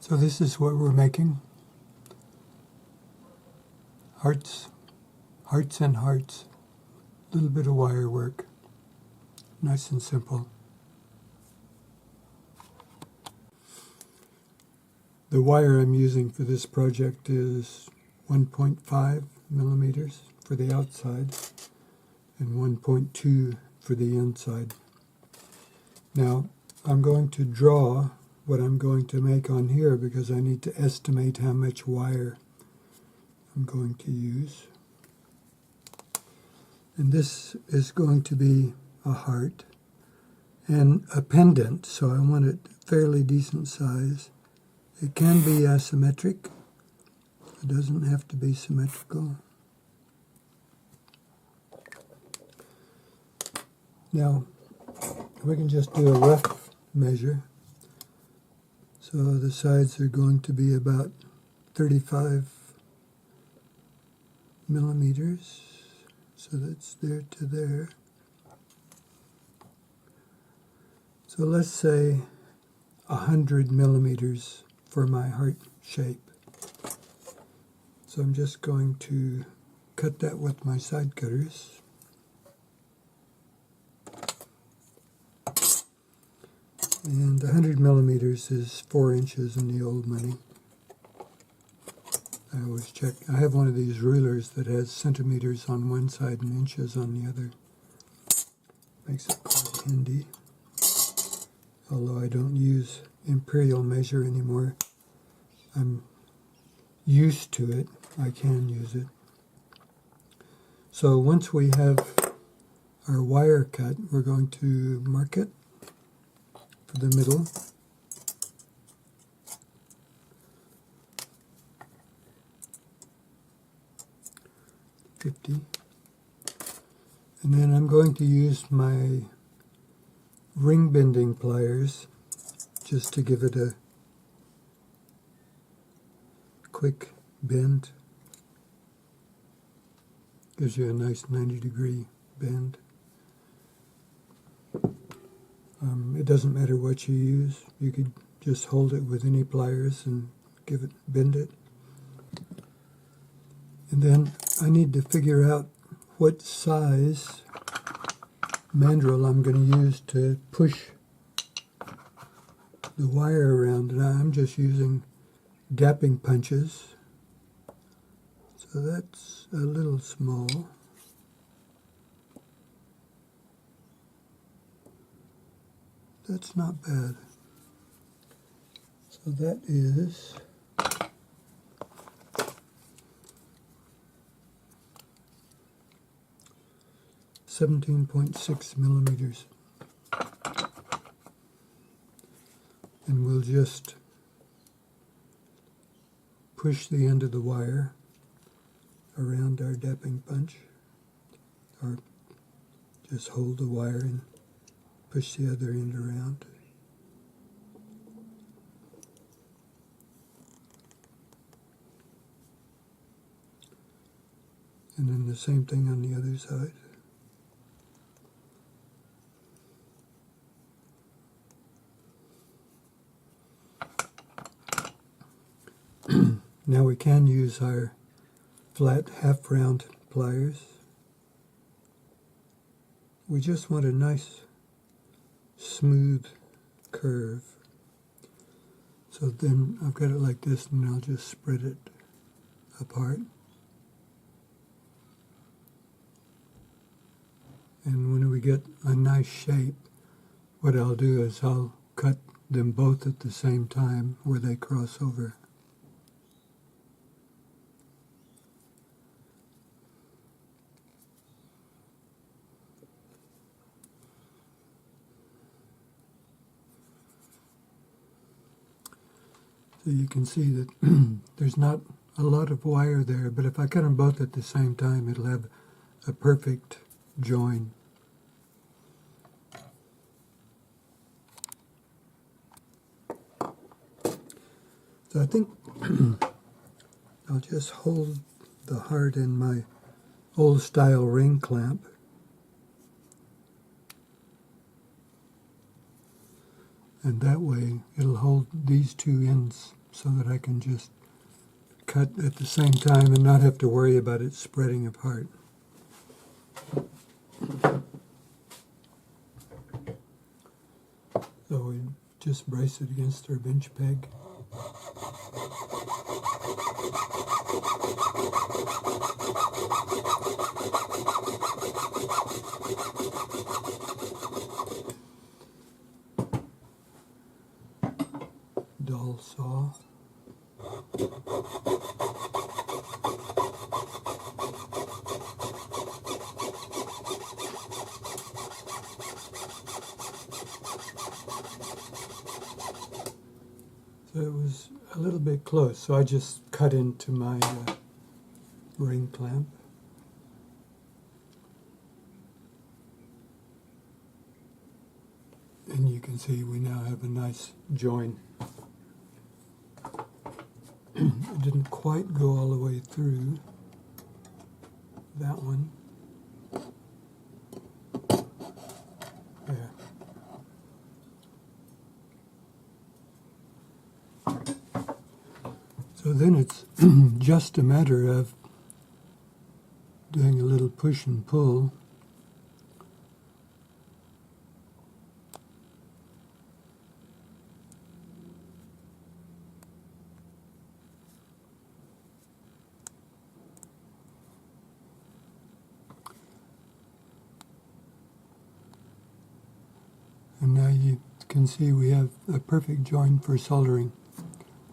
So this is what we're making. Hearts, hearts and hearts. A little bit of wire work. Nice and simple. The wire I'm using for this project is 1.5 millimeters for the outside and 1.2 for the inside. Now I'm going to draw what I'm going to make on here because I need to estimate how much wire I'm going to use. And this is going to be a heart and a pendant, so I want it fairly decent size. It can be asymmetric. It doesn't have to be symmetrical. Now, we can just do a rough measure. So the sides are going to be about 35 millimeters. So that's there to there. So let's say 100 millimeters for my heart shape. So I'm just going to cut that with my side cutters. And 100 millimeters is 4 inches in the old money. I always check. I have one of these rulers that has centimeters on one side and inches on the other. Makes it quite handy. Although I don't use imperial measure anymore. I'm used to it. I can use it. So once we have our wire cut, we're going to mark it for the middle. And then I'm going to use my ring bending pliers just to give it a quick bend. Gives you a nice 90-degree bend. It doesn't matter what you use. You could just hold it with any pliers and bend it. And then I need to figure out what size mandrel I'm going to use to push the wire around. And I'm just using gapping punches. So that's a little small. That's not bad. So that is 17.6 millimeters. And we'll just push the end of the wire around our dapping punch, or just hold the wire and push the other end around. And then the same thing on the other side. Now we can use our flat half-round pliers. We just want a nice smooth curve. So then I've got it like this, and I'll just spread it apart. And when we get a nice shape, what I'll do is I'll cut them both at the same time where they cross over. So you can see that there's not a lot of wire there, but if I cut them both at the same time, it'll have a perfect join. So I think I'll just hold the heart in my old style ring clamp. And that way it'll hold these two ends so that I can just cut at the same time and not have to worry about it spreading apart. So we just brace it against our bench peg. Dull saw. So it was a little bit close, so I just cut into my ring clamp. And you can see we now have a nice join. It didn't quite go all the way through that one. There. So then it's just a matter of doing a little push and pull. And now you can see we have a perfect join for soldering,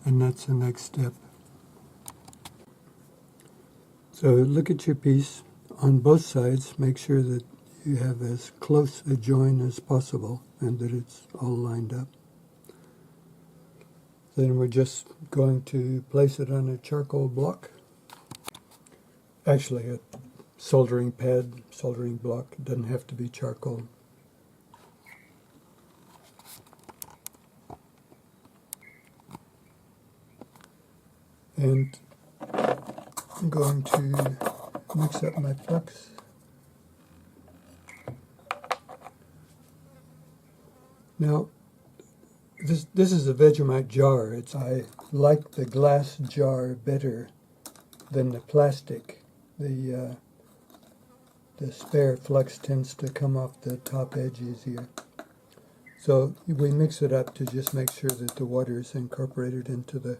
and that's the next step. So look at your piece on both sides, make sure that you have as close a join as possible and that it's all lined up. Then we're just going to place it on a charcoal block. Actually, a soldering pad, soldering block, it doesn't have to be charcoal. And I'm going to mix up my flux. Now, this is a Vegemite jar. I like the glass jar better than the plastic. The spare flux tends to come off the top edge easier. So we mix it up to just make sure that the water is incorporated into the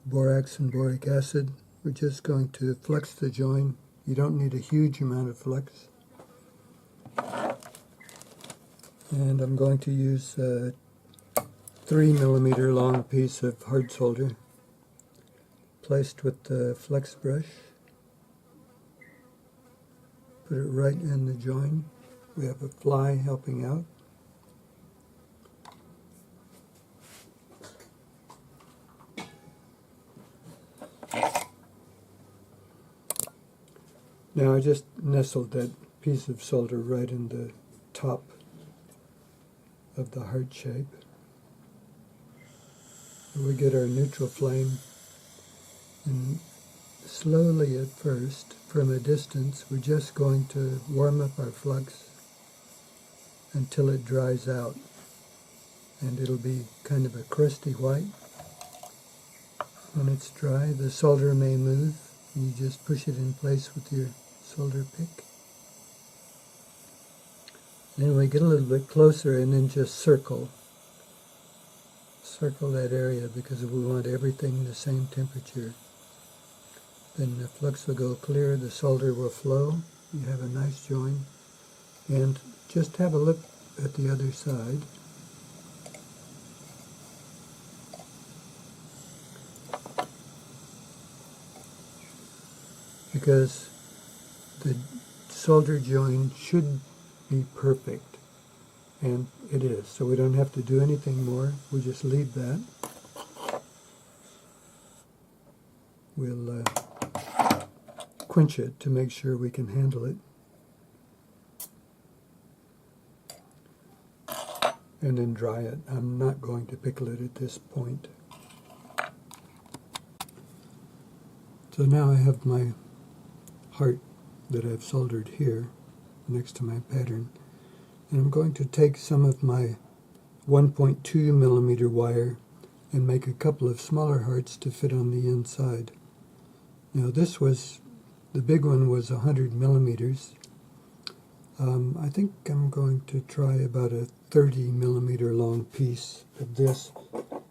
borax and boric acid. We're just going to flux the join. You don't need a huge amount of flux. And I'm going to use a 3mm long piece of hard solder placed with the flex brush. Put it right in the join. We have a fly helping out. Now I just nestled that piece of solder right in the top of the heart shape. We get our neutral flame, and slowly at first, from a distance, we're just going to warm up our flux until it dries out, and it'll be kind of a crusty white. When it's dry, the solder may move. You just push it in place with your solder pick. Then we get a little bit closer and then just circle that area because we want everything the same temperature. Then the flux will go clear, the solder will flow, you have a nice join. And just have a look at the other side. Because the solder join should be perfect, and it is, so we don't have to do anything more. We just leave that. We'll quench it to make sure we can handle it, and then dry it. I'm not going to pickle it at this point. So now I have my heart that I've soldered here next to my pattern, and I'm going to take some of my 1.2mm wire and make a couple of smaller hearts to fit on the inside. Now the big one was 100 millimeters. I think I'm going to try about a 30 millimeter long piece of this.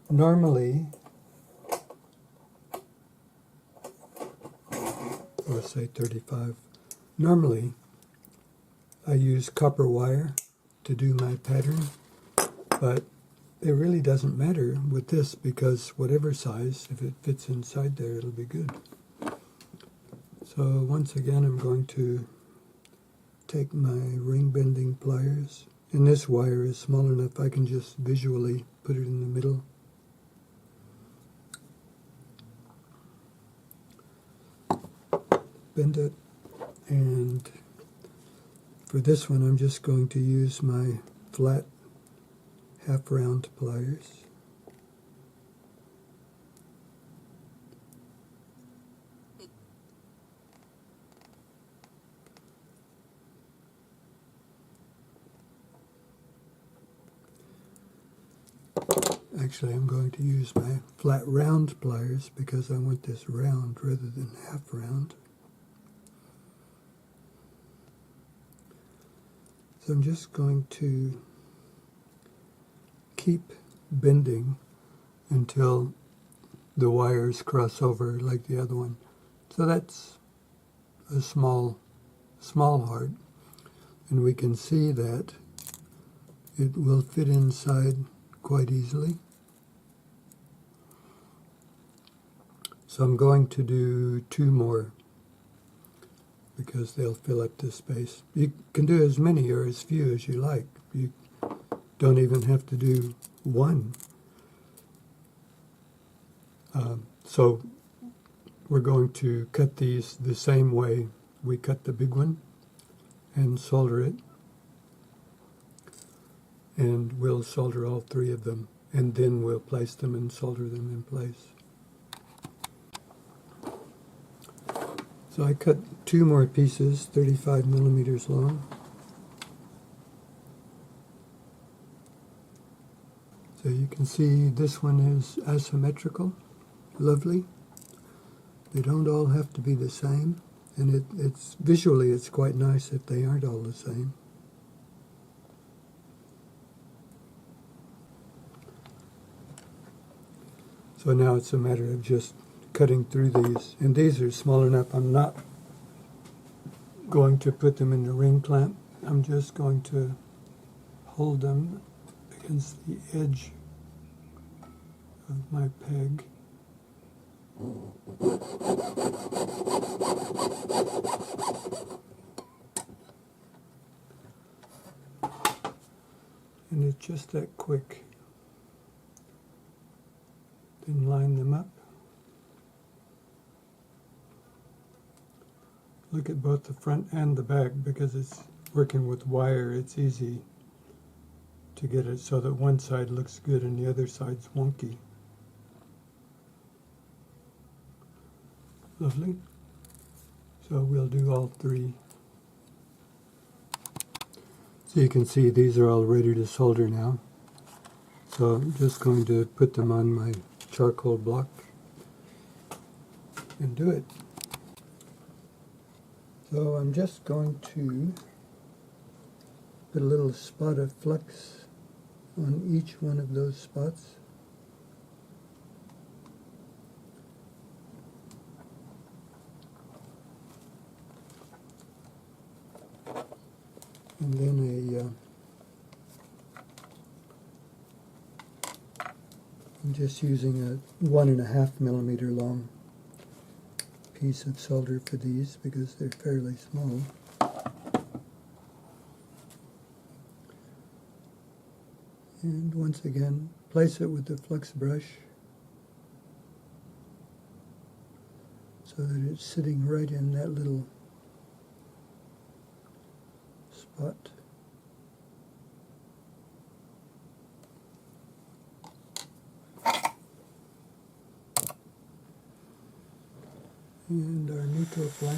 Normally, or say 35, normally I use copper wire to do my pattern, but it really doesn't matter with this because whatever size, if it fits inside there, it'll be good. So once again, I'm going to take my ring bending pliers, and this wire is small enough I can just visually put it in the middle. Bend it, and for this one I'm just going to use my flat half round pliers. Actually, I'm going to use my flat round pliers because I want this round rather than half round. So I'm just going to keep bending until the wires cross over like the other one. So that's a small heart, and we can see that it will fit inside quite easily. So I'm going to do 2 more because they'll fill up this space. You can do as many or as few as you like. You don't even have to do 1. So we're going to cut these the same way we cut the big one and solder it. And we'll solder all 3 of them, and then we'll place them and solder them in place. So I cut 2 more pieces, 35 millimeters long. So you can see this one is asymmetrical, lovely. They don't all have to be the same, and it's visually it's quite nice if they aren't all the same. So now it's a matter of just cutting through these, and these are small enough. I'm not going to put them in the ring clamp. I'm just going to hold them against the edge of my peg. And it's just that quick. Then line them up. Look at both the front and the back, because it's working with wire, it's easy to get it so that one side looks good and the other side's wonky. Lovely. So we'll do all 3. So you can see these are all ready to solder now. So I'm just going to put them on my charcoal block and do it. So I'm just going to put a little spot of flux on each one of those spots. And then I'm just using a 1.5 millimeter long piece of solder for these because they're fairly small. And once again, place it with the flux brush so that it's sitting right in that little spot. And our neutral flame.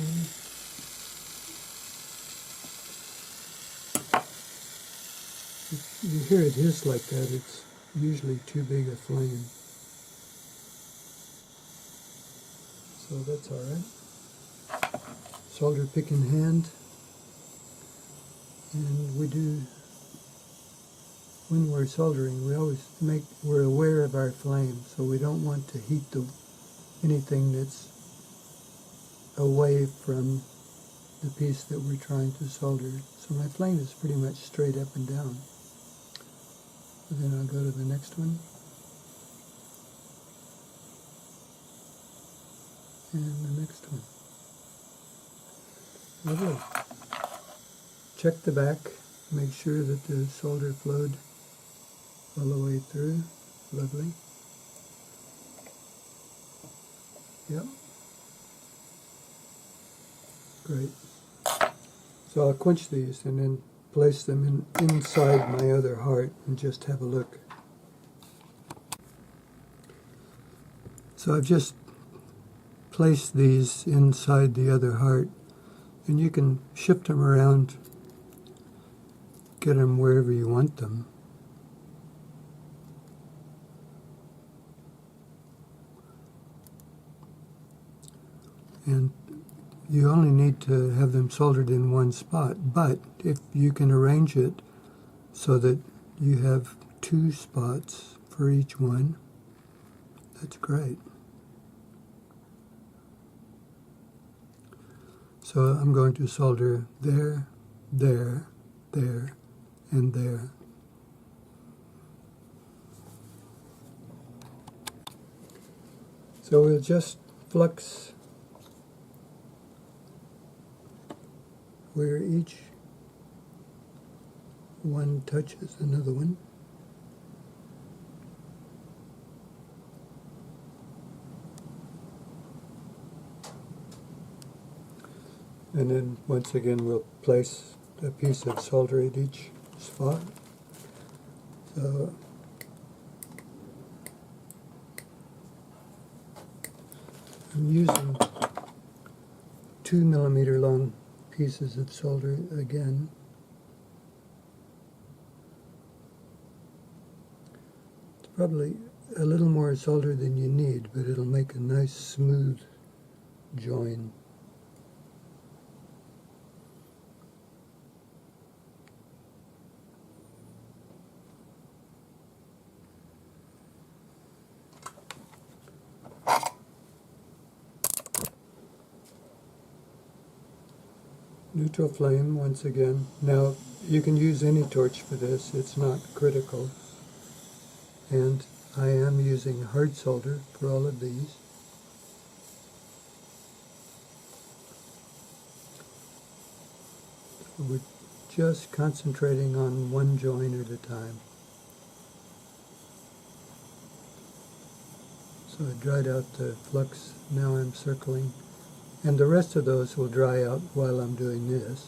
If you hear it hiss like that, it's usually too big a flame. so that's all right. Solder pick in hand, and when we're soldering, we're aware of our flame, so we don't want to heat anything that's away from the piece that we're trying to solder. So my flame is pretty much straight up and down. And then I'll go to the next one. And the next one. Lovely. Check the back, make sure that the solder flowed all the way through. Lovely. Yep. Great. So I'll quench these and then place them inside my other heart and just have a look. So I've just placed these inside the other heart, and you can shift them around, get them wherever you want them. And you only need to have them soldered in one spot, but if you can arrange it so that you have 2 spots for each one, that's great. So I'm going to solder there, there, there, and there. So we'll just flux where each one touches another one. And then once again we'll place a piece of solder at each spot. So I'm using 2 millimeter long pieces of solder again. It's probably a little more solder than you need, but it'll make a nice smooth join. Neutral flame once again. Now you can use any torch for this, it's not critical. And I am using hard solder for all of these. We're just concentrating on one join at a time. So I dried out the flux, now I'm circling. And the rest of those will dry out while I'm doing this.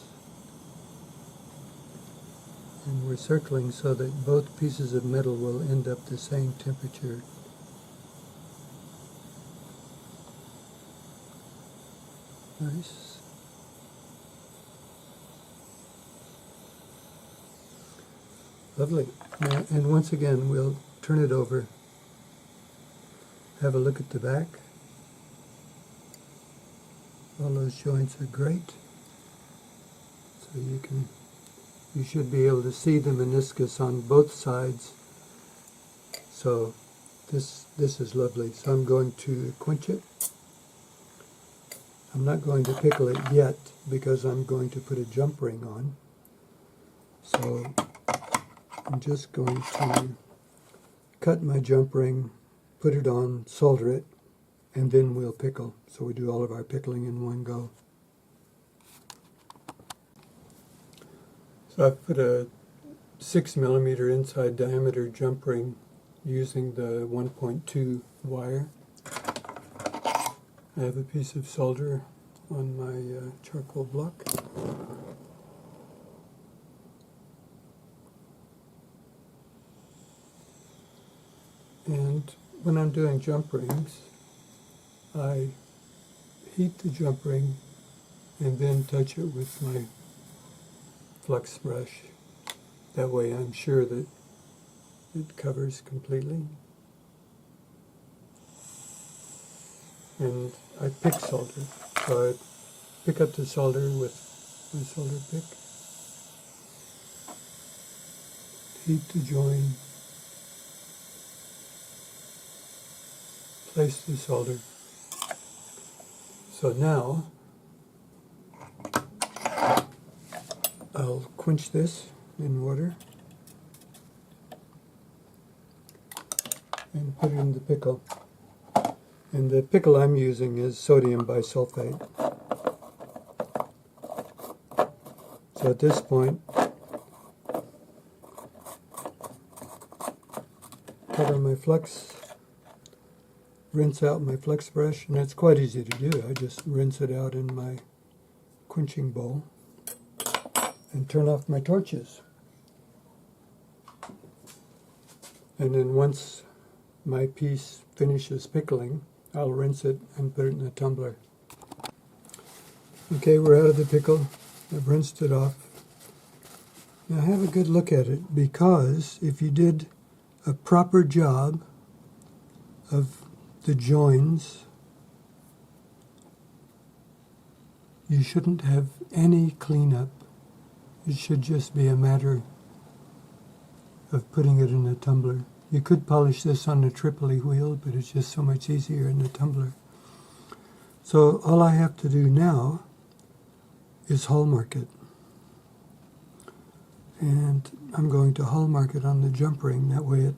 And we're circling so that both pieces of metal will end up the same temperature. Nice. Lovely. Now, and once again, we'll turn it over, have a look at the back. All those joints are great. So you should be able to see the meniscus on both sides. So this is lovely. So I'm going to quench it. I'm not going to pickle it yet because I'm going to put a jump ring on. So I'm just going to cut my jump ring, put it on, solder it, and then we'll pickle. So we do all of our pickling in one go. So I've put a 6 millimeter inside diameter jump ring using the 1.2 wire. I have a piece of solder on my charcoal block. And when I'm doing jump rings, I heat the jump ring and then touch it with my flux brush. That way I'm sure that it covers completely. and I pick solder. So I pick up the solder with my solder pick, heat the join, place the solder. So now I'll quench this in water and put it in the pickle. And the pickle I'm using is sodium bisulfite. So at this point, cover my flux, rinse out my flux brush, and it's quite easy to do. I just rinse it out in my quenching bowl and turn off my torches. And then once my piece finishes pickling, I'll rinse it and put it in a tumbler. Okay, we're out of the pickle. I've rinsed it off. Now have a good look at it, because if you did a proper job of the joins, you shouldn't have any cleanup. It should just be a matter of putting it in a tumbler. You could polish this on a Tripoli wheel, but it's just so much easier in a tumbler. So all I have to do now is hallmark it. And I'm going to hallmark it on the jump ring. That way it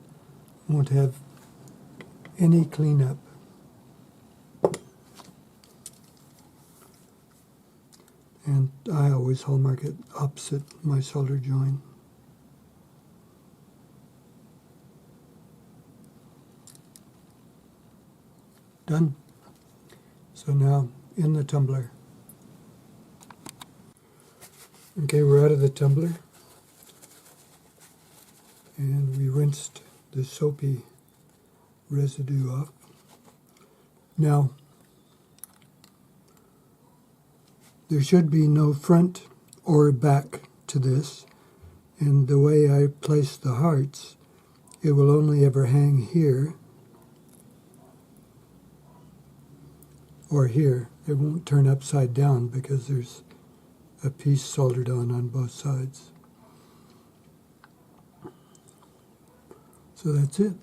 won't have any cleanup. And I always hallmark it opposite my solder join. Done. So now in the tumbler. Okay, we're out of the tumbler. And we rinsed the soapy residue off. Now, there should be no front or back to this, and the way I place the hearts, it will only ever hang here or here. It won't turn upside down because there's a piece soldered on both sides. So that's it.